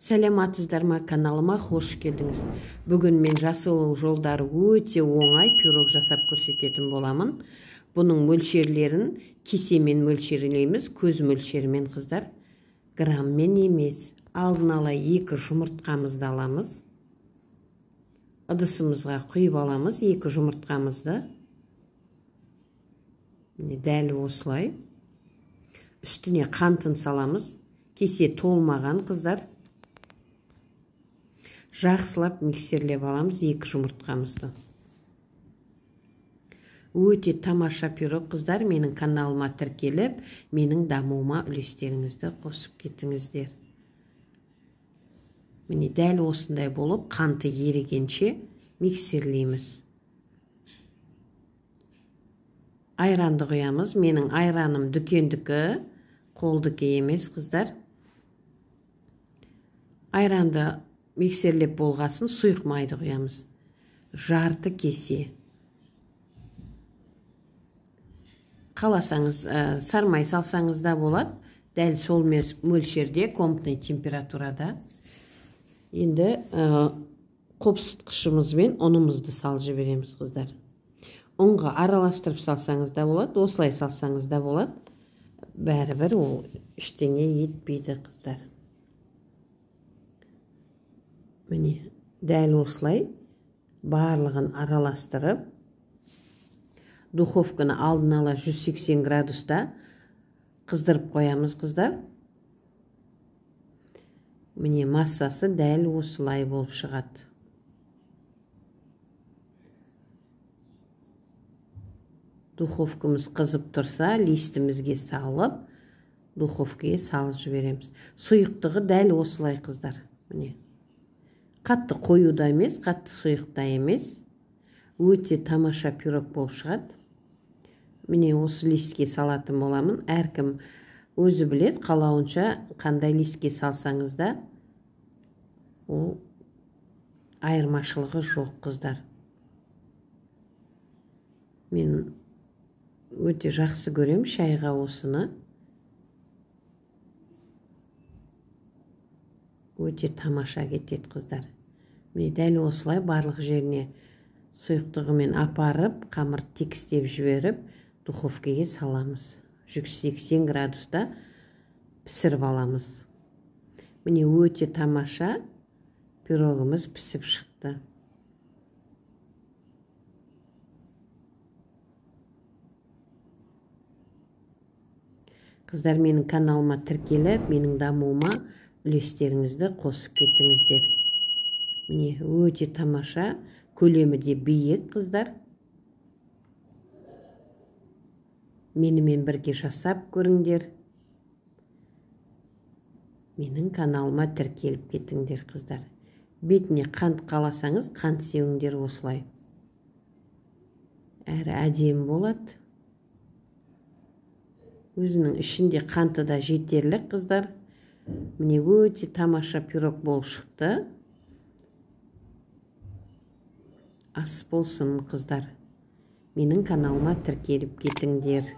Сәлематсыздар ма, каналыма хош келдіңіз. Бүгін мен жасылу жолдары өте оңай пирог жасап көрсететін боламын. Бұның мөлшерлерін кесемен мөлшерлейміз, көз мөлшерімен қыздар. Граммен емес. Алдын ала 2 жұмыртқамызды аламыз. Ыдысымызға құйып аламыз 2 жұмыртқамызды. Дәл осылай. Үстіне қантын саламыз. Кесе толмаған қыздар. Жақсылап миксерлеп аламыз 2 жұмыртқамызды. Өте тамаша пирог қыздар. Менің каналыма тіркеліп, менің дамуыма үлестеріңізді қосып кетіңіздер. Міне дәл осындай болып, қанты ерігенше миксерлейміз. Айранды құямыз. Менің айраным дүкендікі, қолдікі емес қыздар. Айранды миксерлеп болғасын сұйық майды құямыз. Жарты кесе. Қаласаңыз, сармай салсаңыз да болады. Дәл сол мөлшерде, комнатный температурада. Енді қопсытқышымызбен ұнымызды салып жібереміз қыздар. Ұнға араластырып салсаңыз да болады, осылай салсаңыз да болады. Бәрібір ол ештеңе етпейді қыздар. Міне, дәл осылай барлығын араластырып, духовканы алдын ала 180 градуста қыздырып қоямыз қыздар. Міне массасы дәл осылай болып шығады. Духовкамыз қызып тұрса, листімізге салып, духовкаға салып жібереміз. Сұйықтығы дәл осылай қыздар. Міне. Қатты қоюда емес, қатты сұйықта емес. Өте тамаша пирог болып шығады. Міне осы листке салатын боламын. Әркім өзі білет, қалауынша қандай листке салсаңыз да, ол айырмашылығы жоқ қыздар. Мен өте жақсы көрем шайға осыны. Өте тамаша кетеді қыздар. Міне дәл осылай барлық жеріне сұйықтығымен апарып, қамыр текістеп жіберіп, духовкаға саламыз. 180 градуста пісіріп аламыз. Міне өте тамаша пирогымыз пісіп шықты. Қыздар, менің каналыма тіркеліп, менің дамуыма үлестеріңізді қосып кетіңіздер. Міне өте тамаша, көлемі де биік қыздар. Менімен бірге жасап көріңдер. Менің каналыма тіркеліп кетіңдер қыздар. Бетіне қант қаласаңыз, қант сеуіңдер осылай. Әрі әдемі болады. Өзінің ішінде қанты да жетерлік қыздар. Міне өте тамаша пирог болып шықты. Ас болсын қыздар. Менің каналыма тіркеліп кетіңдер.